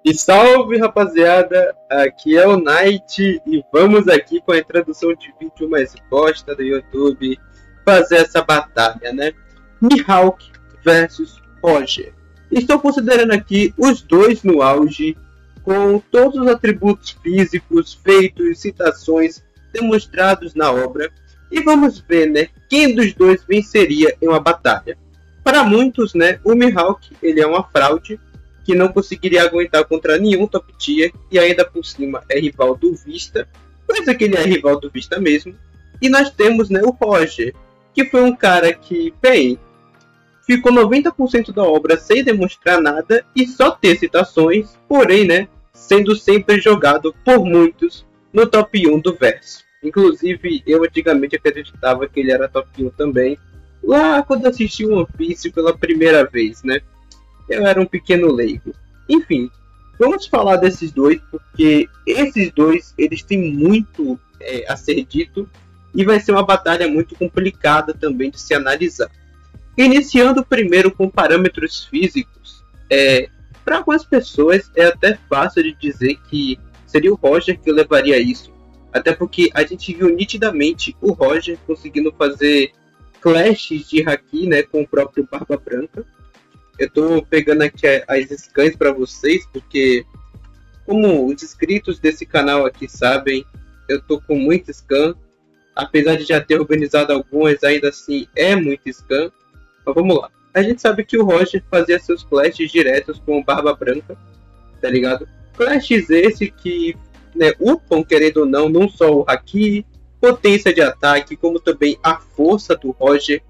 E salve, rapaziada, aqui é o Knight e vamos aqui com a introdução de vídeo mais bosta do YouTube fazer essa batalha, né? Mihawk versus Roger. Estou considerando aqui os dois no auge, com todos os atributos físicos, feitos, citações demonstrados na obra, e vamos ver, né, quem dos dois venceria em uma batalha. Para muitos, né, o Mihawk ele é uma fraude que não conseguiria aguentar contra nenhum top tier e ainda por cima é rival do Vista, coisa que ele é rival do Vista mesmo. E nós temos, né, o Roger, que foi um cara que, bem, ficou 90% da obra sem demonstrar nada e só ter citações, porém, né, sendo sempre jogado por muitos no top 1 do verso. Inclusive, eu antigamente acreditava que ele era top 1 também, lá quando assisti One Piece pela primeira vez, né? Eu era um pequeno leigo. Enfim, vamos falar desses dois, porque esses dois eles têm muito a ser dito e vai ser uma batalha muito complicada também de se analisar. Iniciando primeiro com parâmetros físicos, para algumas pessoas é até fácil de dizer que seria o Roger que levaria isso, até porque a gente viu nitidamente o Roger conseguindo fazer clashes de haki, né, com o próprio Barba Branca. Eu tô pegando aqui as scans para vocês, porque como os inscritos desse canal aqui sabem, eu tô com muito scan. Apesar de já ter organizado algumas, ainda assim é muito scan. Mas vamos lá. A gente sabe que o Roger fazia seus clashes diretos com o Barba Branca, tá ligado? Clashes esse que, né, upam, querendo ou não, não só o haki, potência de ataque, como também a força do Roger.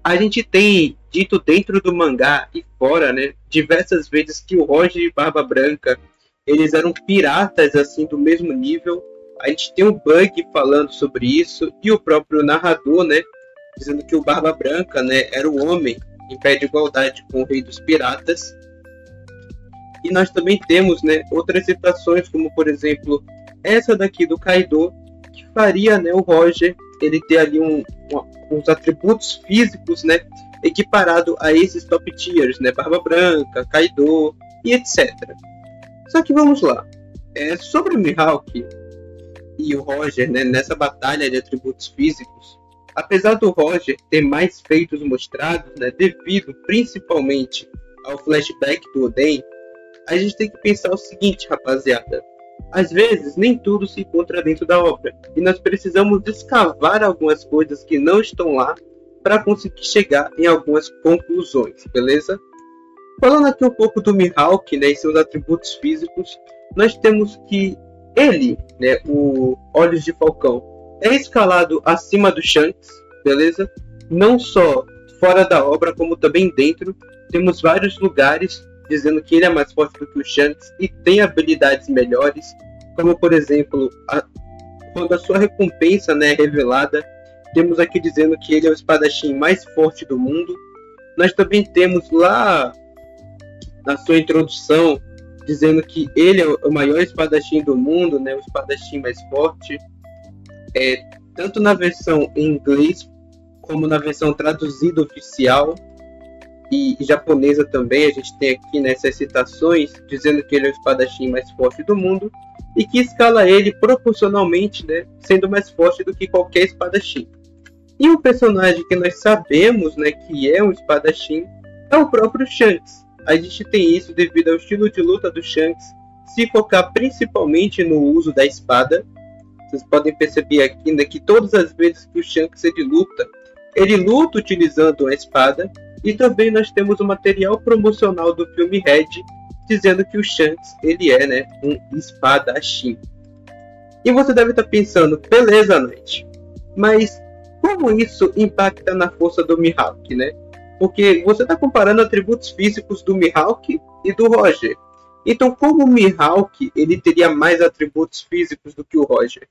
A gente tem dito dentro do mangá e fora, né, diversas vezes que o Roger e Barba Branca, eles eram piratas assim do mesmo nível. A gente tem um Bug falando sobre isso e o próprio narrador, né, dizendo que o Barba Branca, né, era o homem em pé de igualdade com o rei dos piratas. E nós também temos, né, outras citações, como por exemplo essa daqui do Kaido, que faria, né, o Roger ele ter ali uns atributos físicos, né, equiparado a esses top tiers, né, Barba Branca, Kaido e etc. Só que vamos lá, sobre o Mihawk e o Roger, né, nessa batalha de atributos físicos, apesar do Roger ter mais feitos mostrados, né, devido principalmente ao flashback do Oden, a gente tem que pensar o seguinte, rapaziada. Às vezes, nem tudo se encontra dentro da obra, e nós precisamos escavar algumas coisas que não estão lá para conseguir chegar em algumas conclusões, beleza? Falando aqui um pouco do Mihawk, né, e seus atributos físicos, nós temos que ele, né, o Olhos de Falcão, é escalado acima do Shanks, beleza? Não só fora da obra, como também dentro. Temos vários lugares dizendo que ele é mais forte do que o Shanks e tem habilidades melhores, como por exemplo, quando a sua recompensa, né, é revelada, temos aqui dizendo que ele é o espadachim mais forte do mundo. Nós também temos lá na sua introdução dizendo que ele é o maior espadachim do mundo, né, o espadachim mais forte, tanto na versão em inglês como na versão traduzida oficial e japonesa também. A gente tem aqui nessas citações dizendo que ele é o espadachim mais forte do mundo e que escala ele proporcionalmente, né, sendo mais forte do que qualquer espadachim. E um personagem que nós sabemos, né, que é um espadachim é o próprio Shanks. A gente tem isso devido ao estilo de luta do Shanks se focar principalmente no uso da espada. Vocês podem perceber aqui, né, que todas as vezes que o Shanks ele luta utilizando a espada. E também nós temos o material promocional do filme Red, dizendo que o Shanks ele é, né, um espadachim. E você deve estar pensando, beleza, Knight, mas como isso impacta na força do Mihawk, né? Porque você está comparando atributos físicos do Mihawk e do Roger. Então como o Mihawk ele teria mais atributos físicos do que o Roger?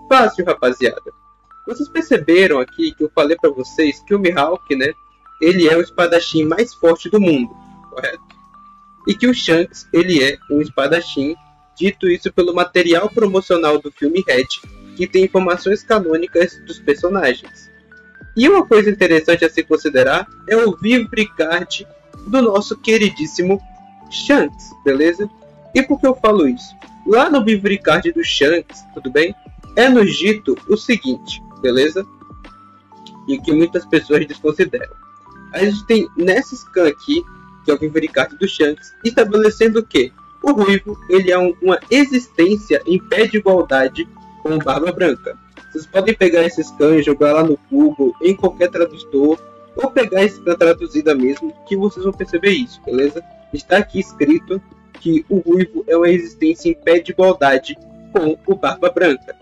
Fácil, rapaziada. Vocês perceberam aqui que eu falei para vocês que o Mihawk, né, ele é o espadachim mais forte do mundo, correto? E que o Shanks, ele é um espadachim, dito isso pelo material promocional do filme Red, que tem informações canônicas dos personagens. E uma coisa interessante a se considerar é o Vivre Card do nosso queridíssimo Shanks, beleza? E por que eu falo isso? Lá no Memory Card do Shanks, tudo bem? É nos dito o seguinte, beleza? E que muitas pessoas desconsideram. A gente tem nessa scan aqui, que é o Memory Card do Shanks, estabelecendo que o Ruivo ele é uma existência em pé de igualdade com o Barba Branca. Vocês podem pegar esse scan e jogar lá no Google, em qualquer tradutor, ou pegar esse scan traduzida mesmo, que vocês vão perceber isso, beleza? Está aqui escrito que o Ruivo é uma existência em pé de igualdade com o Barba Branca.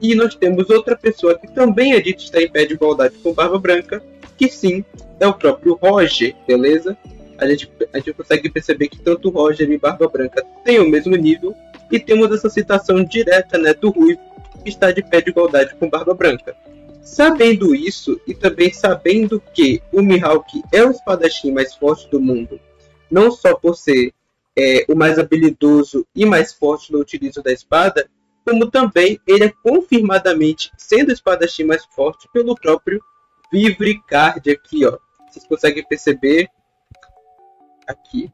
E nós temos outra pessoa que também é dito estar em pé de igualdade com o Barba Branca, que sim, é o próprio Roger, beleza? A gente consegue perceber que tanto Roger e Barba Branca têm o mesmo nível, e temos essa citação direta, né, do Ruivo, que está de pé de igualdade com Barba Branca. Sabendo isso, e também sabendo que o Mihawk é o espadachim mais forte do mundo, não só por ser o mais habilidoso e mais forte no utilizo da espada, como também ele é confirmadamente sendo o espadachim mais forte pelo próprio Memory Card aqui, ó. Vocês conseguem perceber aqui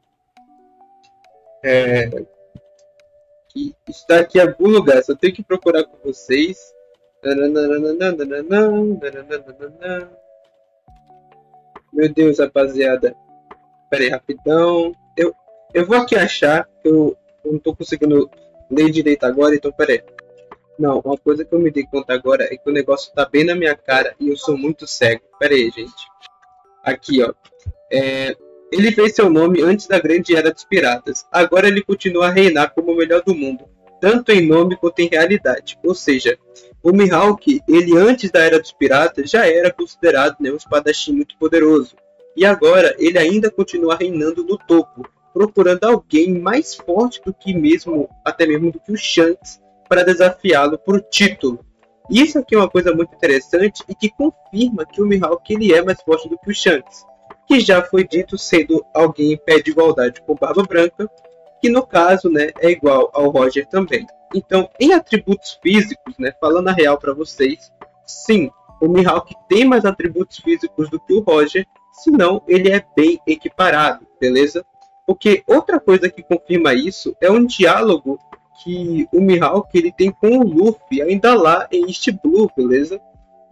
que está aqui em algum lugar, só tenho que procurar com vocês. Meu Deus, rapaziada, pera aí, rapidão, eu vou aqui achar, eu não tô conseguindo ler direito agora, então pera aí. Não, uma coisa que eu me dei conta agora é que o negócio tá bem na minha cara e eu sou muito cego. Pera aí, gente. Aqui, ó. Ele fez seu nome antes da Grande Era dos Piratas. Agora ele continua a reinar como o melhor do mundo, tanto em nome quanto em realidade. Ou seja, o Mihawk, ele antes da Era dos Piratas, já era considerado, né, um espadachim muito poderoso. E agora ele ainda continua reinando no topo, procurando alguém mais forte do que mesmo, até mesmo do que o Shanks, para desafiá-lo por título. Isso aqui é uma coisa muito interessante e que confirma que o Mihawk ele é mais forte do que o Shanks, que já foi dito sendo alguém em pé de igualdade com Barba Branca, que no caso, né, é igual ao Roger também. Então, em atributos físicos, né, falando a real para vocês, sim, o Mihawk tem mais atributos físicos do que o Roger, senão ele é bem equiparado, beleza? Porque outra coisa que confirma isso é um diálogo que o Mihawk ele tem com o Luffy, ainda lá em East Blue, beleza?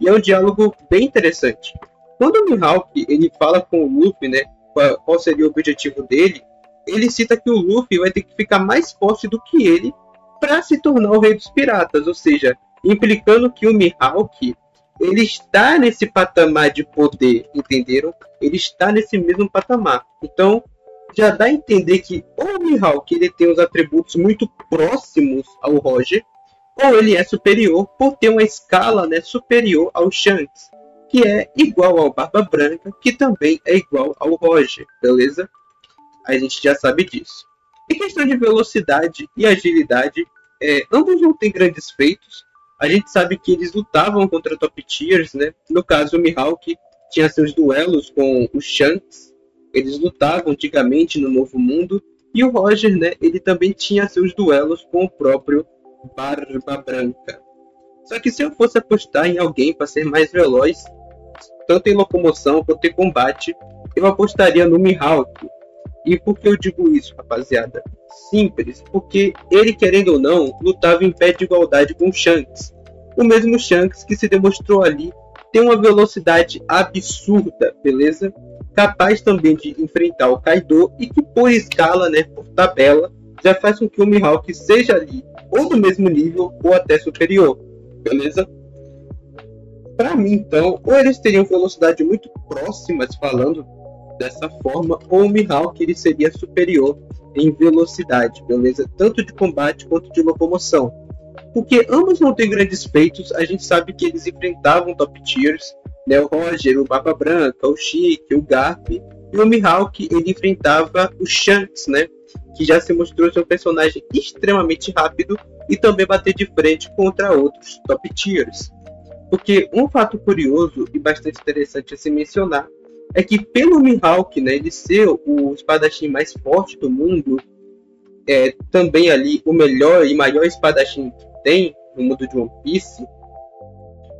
E é um diálogo bem interessante. Quando o Mihawk ele fala com o Luffy, né, qual seria o objetivo dele, ele cita que o Luffy vai ter que ficar mais forte do que ele para se tornar o rei dos piratas, ou seja, implicando que o Mihawk ele está nesse patamar de poder, entenderam? Ele está nesse mesmo patamar. Então, já dá a entender que ou o Mihawk ele tem os atributos muito próximos ao Roger, ou ele é superior por ter uma escala, né, superior ao Shanks, que é igual ao Barba Branca, que também é igual ao Roger, beleza? A gente já sabe disso. Em questão de velocidade e agilidade, ambos não têm grandes feitos. A gente sabe que eles lutavam contra top tiers, né? No caso, o Mihawk tinha seus duelos com o Shanks. Eles lutavam antigamente no Novo Mundo. E o Roger, né, ele também tinha seus duelos com o próprio Barba Branca. Só que se eu fosse apostar em alguém para ser mais veloz, tanto em locomoção quanto em combate, eu apostaria no Mihawk. E por que eu digo isso, rapaziada? Simples, porque ele, querendo ou não, lutava em pé de igualdade com o Shanks. O mesmo Shanks que se demonstrou ali tem uma velocidade absurda, beleza? Capaz também de enfrentar o Kaido e que por escala, né, por tabela, já faz com que o Mihawk seja ali ou do mesmo nível ou até superior, beleza? Para mim, então, ou eles teriam velocidade muito próximas, falando dessa forma, ou o Mihawk ele seria superior em velocidade, beleza? Tanto de combate quanto de locomoção. Porque ambos não têm grandes feitos, a gente sabe que eles enfrentavam top tiers, né? O Roger, o Barba Branca, o Chique, o Garp, e o Mihawk ele enfrentava o Shanks, né? Que já se mostrou ser um personagem extremamente rápido e também bater de frente contra outros top tiers. Porque um fato curioso e bastante interessante a se mencionar é que pelo Mihawk, né, ele ser o espadachim mais forte do mundo, também ali o melhor e maior espadachim que tem no mundo de One Piece,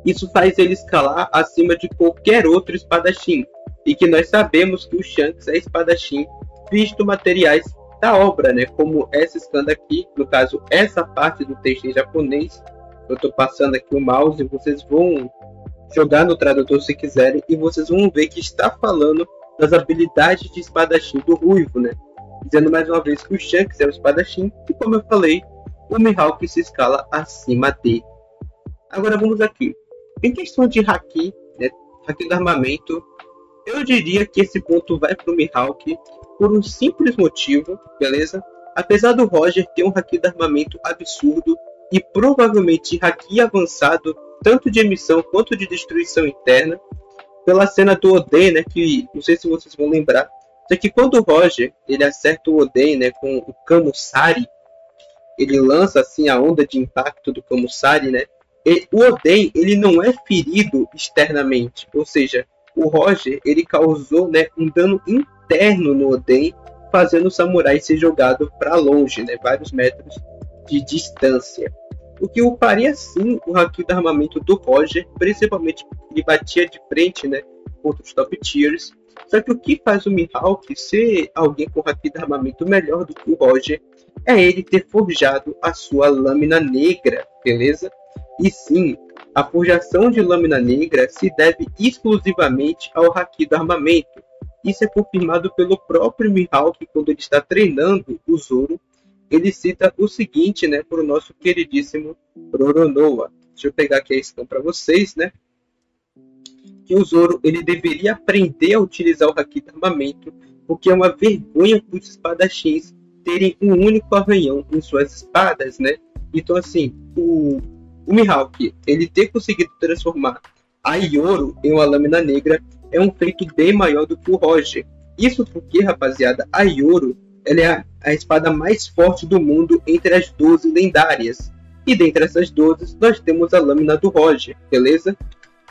isso faz ele escalar acima de qualquer outro espadachim. E que nós sabemos que o Shanks é espadachim, visto materiais da obra, né? Como essa scan aqui, no caso, essa parte do texto em japonês. Eu estou passando aqui o mouse, vocês vão jogar no tradutor se quiserem, e vocês vão ver que está falando das habilidades de espadachim do Ruivo, né? Dizendo mais uma vez que o Shanks é o espadachim, e como eu falei, o Mihawk se escala acima dele. Agora vamos aqui. Em questão de haki, né? Haki do armamento, eu diria que esse ponto vai para o Mihawk por um simples motivo, beleza? Apesar do Roger ter um haki de armamento absurdo e provavelmente haki avançado, tanto de emissão quanto de destruição interna, pela cena do Oden, né, que não sei se vocês vão lembrar, só que quando o Roger ele acerta o Oden, né, com o Kamusari, ele lança assim a onda de impacto do Kamusari, né? E o Oden ele não é ferido externamente, ou seja, o Roger ele causou, né, um dano interno no Oden, fazendo o samurai ser jogado para longe, né, vários metros de distância. O que o faria sim o haki do armamento do Roger, principalmente porque ele batia de frente, né, contra os top tiers. Só que o que faz o Mihawk ser alguém com haki de armamento melhor do que o Roger é ele ter forjado a sua lâmina negra, beleza? E sim, a forjação de lâmina negra se deve exclusivamente ao haki do armamento. Isso é confirmado pelo próprio Mihawk quando ele está treinando o Zoro. Ele cita o seguinte, né, para o nosso queridíssimo Roronoa. Deixa eu pegar aqui a scan para vocês, né? Que o Zoro ele deveria aprender a utilizar o haki de armamento, porque é uma vergonha para os espadachins terem um único arranhão em suas espadas, né? Então, assim, o Mihawk ele ter conseguido transformar a Yoro em uma lâmina negra é um feito bem maior do que o Roger. Isso porque, rapaziada, a Yoro ela é a espada mais forte do mundo entre as 12 lendárias. E dentre essas 12, nós temos a lâmina do Roger, beleza?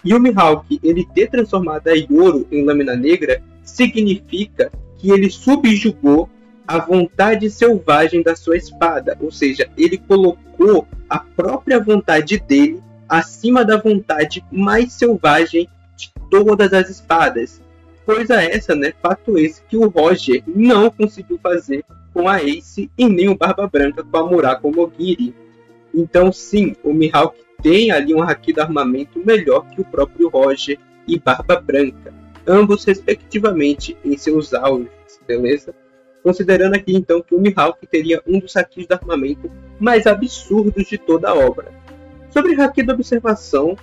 E o Mihawk, ele ter transformado a Yoro em lâmina negra, significa que ele subjugou a vontade selvagem da sua espada. Ou seja, ele colocou a própria vontade dele acima da vontade mais selvagem de todas as espadas. Coisa essa, né? Fato esse que o Roger não conseguiu fazer com a Ace e nem o Barba Branca com a Murako Mogiri. Então sim, o Mihawk tem ali um haki de armamento melhor que o próprio Roger e Barba Branca, ambos respectivamente em seus auges, beleza? Considerando aqui então que o Mihawk teria um dos hakis de armamento mais absurdos de toda a obra. Sobre haki de observação,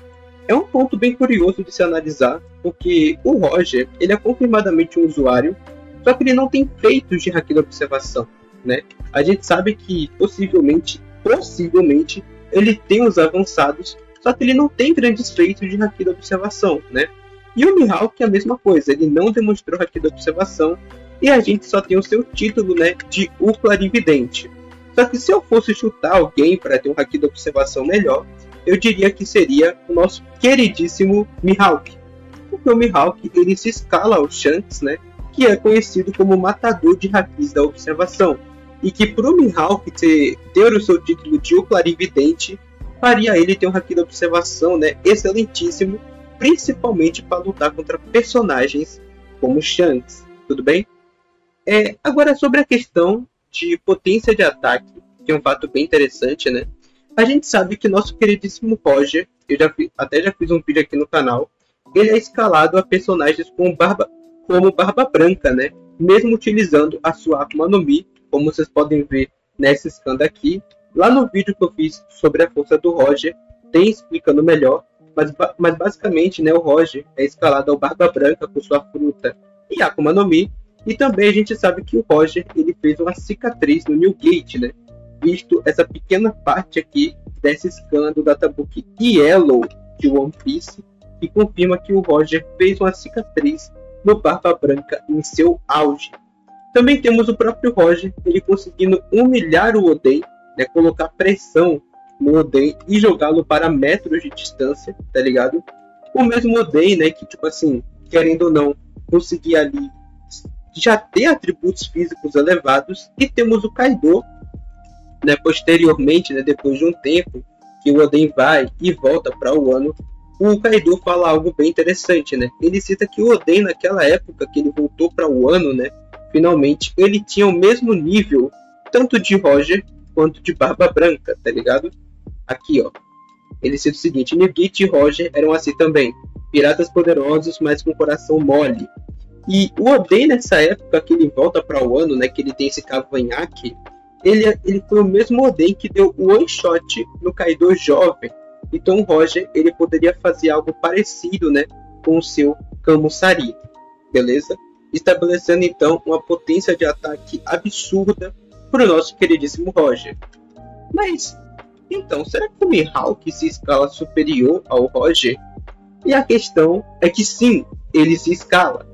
é um ponto bem curioso de se analisar, porque o Roger ele é confirmadamente um usuário, só que ele não tem feitos de haki de observação, né? A gente sabe que possivelmente ele tem os avançados, só que ele não tem grandes feitos de haki de observação, né? E o Mihawk é a mesma coisa, ele não demonstrou haki de observação e a gente só tem o seu título, né, de o Clarividente. Só que se eu fosse chutar alguém para ter um haki de observação melhor, eu diria que seria o nosso queridíssimo Mihawk. Porque o Mihawk ele se escala ao Shanks, né, que é conhecido como matador de hakis da observação. E que para o Mihawk ter o seu título de o Clarividente, faria ele ter um haki da observação, né, excelentíssimo, principalmente para lutar contra personagens como Shanks. Tudo bem? Agora sobre a questão de potência de ataque, que é um fato bem interessante, né? A gente sabe que nosso queridíssimo Roger, eu até já fiz um vídeo aqui no canal, ele é escalado a personagens como Barba Branca, né? Mesmo utilizando a sua Akuma no Mi, como vocês podem ver nessa scan aqui. Lá no vídeo que eu fiz sobre a força do Roger, tem explicando melhor, mas basicamente, né, o Roger é escalado ao Barba Branca com sua fruta e Akuma no Mi. E também a gente sabe que o Roger ele fez uma cicatriz no New Gate, né? Visto essa pequena parte aqui dessa scan do databook Yellow de One Piece, que confirma que o Roger fez uma cicatriz no Barba Branca em seu auge. Também temos o próprio Roger, ele conseguindo humilhar o Oden, né? Colocar pressão no Oden e jogá-lo para metros de distância, tá ligado? O mesmo Oden, né? Que tipo assim, querendo ou não, conseguir ali já ter atributos físicos elevados. E temos o Kaido, né, posteriormente, né, depois de um tempo que o Oden vai e volta para o Wano, o Kaido fala algo bem interessante, né? Ele cita que o Oden naquela época que ele voltou para o Wano, né, finalmente, ele tinha o mesmo nível, tanto de Roger quanto de Barba Branca, tá ligado? Aqui, ó. Ele cita o seguinte: Newgate e Roger eram assim também, piratas poderosos, mas com coração mole. E o Oden, nessa época que ele volta para o ano, né, que ele tem esse cavanhaque, ele foi o mesmo Oden que deu o one shot no Kaido jovem. Então o Roger, ele poderia fazer algo parecido, né, com o seu Kamusari, beleza? Estabelecendo então uma potência de ataque absurda para o nosso queridíssimo Roger. Mas, então, será que o Mihawk se escala superior ao Roger? E a questão é que sim, ele se escala,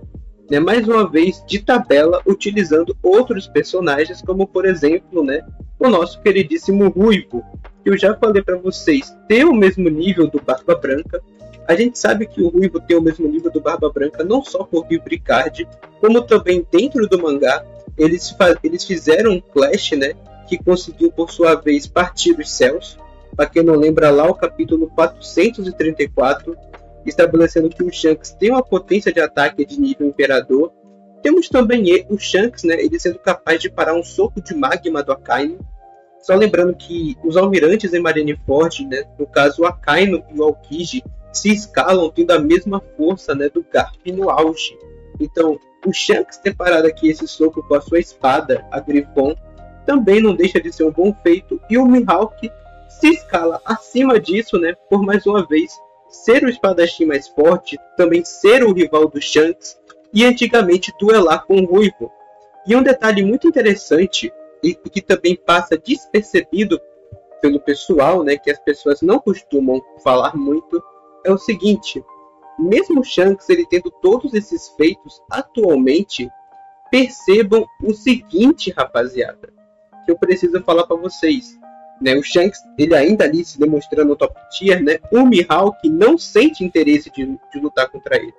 né? Mais uma vez de tabela, utilizando outros personagens, como por exemplo, né, o nosso queridíssimo Ruivo, que eu já falei para vocês, tem o mesmo nível do Barba Branca. A gente sabe que o Ruivo tem o mesmo nível do Barba Branca, não só por Vibri Card, como também dentro do mangá, eles fizeram um clash, né, que conseguiu por sua vez partir os céus. Para quem não lembra, lá o capítulo 434, estabelecendo que o Shanks tem uma potência de ataque de nível Imperador. Temos também o Shanks, né, ele sendo capaz de parar um soco de magma do Akainu. Só lembrando que os almirantes em Marineford, né, no caso o Akainu e o Aokiji, se escalam tendo a mesma força, né, do Garp no auge. Então, o Shanks ter parado aqui esse soco com a sua espada, a Griffon, também não deixa de ser um bom feito. E o Mihawk se escala acima disso, né, por mais uma vez ser o espadachim mais forte, também ser o rival do Shanks e antigamente duelar com o Ruivo. E um detalhe muito interessante e que também passa despercebido pelo pessoal, né, que as pessoas não costumam falar muito, é o seguinte: mesmo o Shanks ele tendo todos esses feitos atualmente, percebam o seguinte, rapaziada, que eu preciso falar para vocês, né? O Shanks ele ainda ali se demonstrando top tier, né? O Mihawk não sente interesse de lutar contra ele.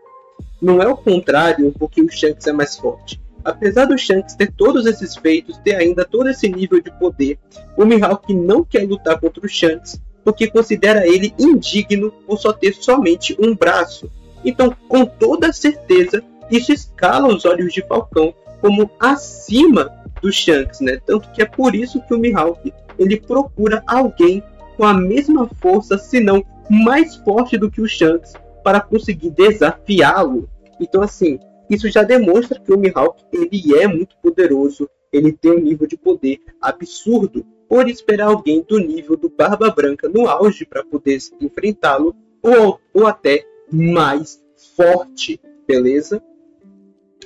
Não é o contrário, porque o Shanks é mais forte. Apesar do Shanks ter todos esses feitos, ter ainda todo esse nível de poder, o Mihawk não quer lutar contra o Shanks, porque considera ele indigno por só ter somente um braço. Então, com toda certeza, isso escala os olhos de Falcão como acima do Shanks, né? Tanto que é por isso que o Mihawk ele procura alguém com a mesma força, se não mais forte do que o Shanks, para conseguir desafiá-lo. Então, assim, isso já demonstra que o Mihawk ele é muito poderoso, ele tem um nível de poder absurdo, por esperar alguém do nível do Barba Branca no auge para poder enfrentá-lo, ou até mais forte, beleza?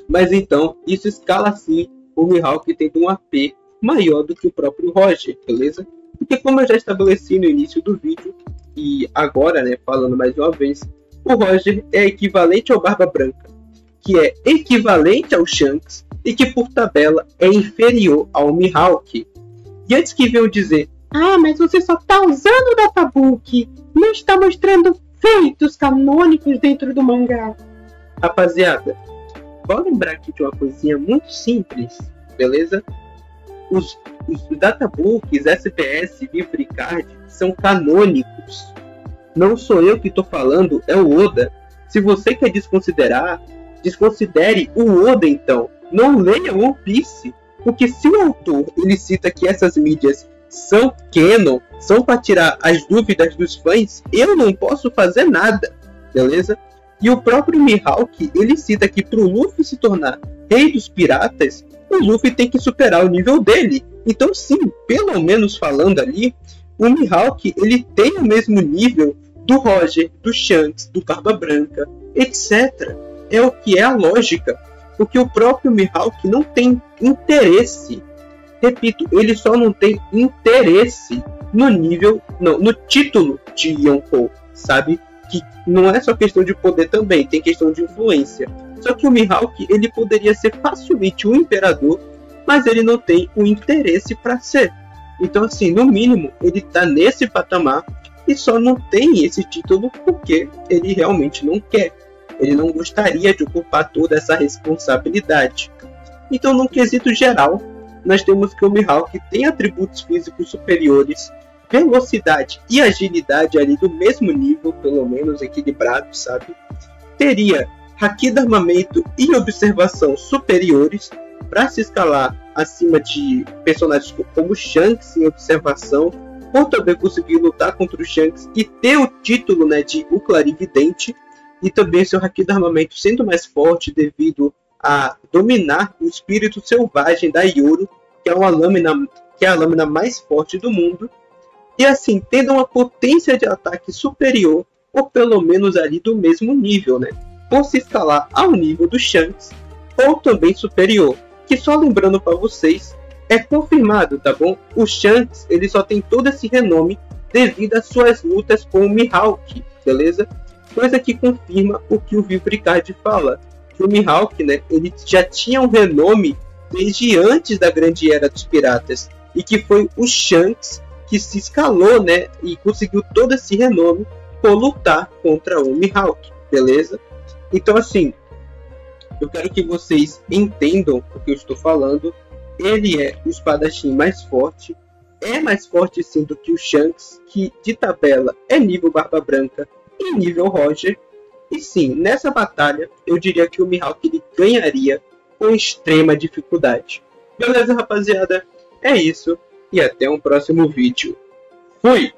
Mas então, isso escala assim o Mihawk tendo um AP maior do que o próprio Roger, beleza? Porque como eu já estabeleci no início do vídeo, e agora, né, falando mais uma vez, o Roger é equivalente ao Barba Branca, que é equivalente ao Shanks, e que por tabela é inferior ao Mihawk. E antes que venham dizer, ah, mas você só está usando o databook, não está mostrando feitos canônicos dentro do mangá. Rapaziada, vou lembrar aqui de uma coisinha muito simples, beleza? Os databooks, SPS, Vibri Card são canônicos. Não sou eu que estou falando, é o Oda. Se você quer desconsiderar, desconsidere o Oda então. Não leia One Piece. Porque se o autor ele cita que essas mídias são canon, são para tirar as dúvidas dos fãs, eu não posso fazer nada, beleza? E o próprio Mihawk ele cita que para o Luffy se tornar rei dos piratas, o Luffy tem que superar o nível dele. Então sim, pelo menos falando ali, o Mihawk ele tem o mesmo nível do Roger, do Shanks, do Barba Branca, etc. É o que é a lógica. Porque o próprio Mihawk não tem interesse. Repito, ele só não tem interesse no nível, não, no título de Yonkou, sabe? Que não é só questão de poder também, tem questão de influência. Só que o Mihawk, ele poderia ser facilmente um imperador, mas ele não tem o interesse para ser. Então, assim, no mínimo, ele tá nesse patamar e só não tem esse título porque ele realmente não quer. Ele não gostaria de ocupar toda essa responsabilidade. Então, num quesito geral, nós temos que o Mihawk tem atributos físicos superiores, velocidade e agilidade ali do mesmo nível, pelo menos equilibrado, sabe? Teria haki de armamento e observação superiores, para se escalar acima de personagens como Shanks em observação, por também conseguir lutar contra o Shanks e ter o título, né, de o Clarividente, e também seu haki do armamento sendo mais forte devido a dominar o espírito selvagem da Yoru, que é a lâmina mais forte do mundo, e assim, tendo uma potência de ataque superior, ou pelo menos ali do mesmo nível, né? Por se escalar ao nível do Shanks, ou também superior, que só lembrando para vocês, é confirmado, tá bom? O Shanks, ele só tem todo esse renome devido às suas lutas com o Mihawk, beleza? Coisa que confirma o que o Vivricard fala, que o Mihawk, né, ele já tinha um renome desde antes da Grande Era dos Piratas, e que foi o Shanks que se escalou, né, e conseguiu todo esse renome por lutar contra o Mihawk, beleza? Então, assim, eu quero que vocês entendam o que eu estou falando. Ele é o espadachim mais forte, é mais forte sim do que o Shanks, que de tabela é nível Barba Branca e nível Roger. E sim, nessa batalha, eu diria que o Mihawk ele ganharia com extrema dificuldade. Beleza, rapaziada? É isso, e até um próximo vídeo. Fui!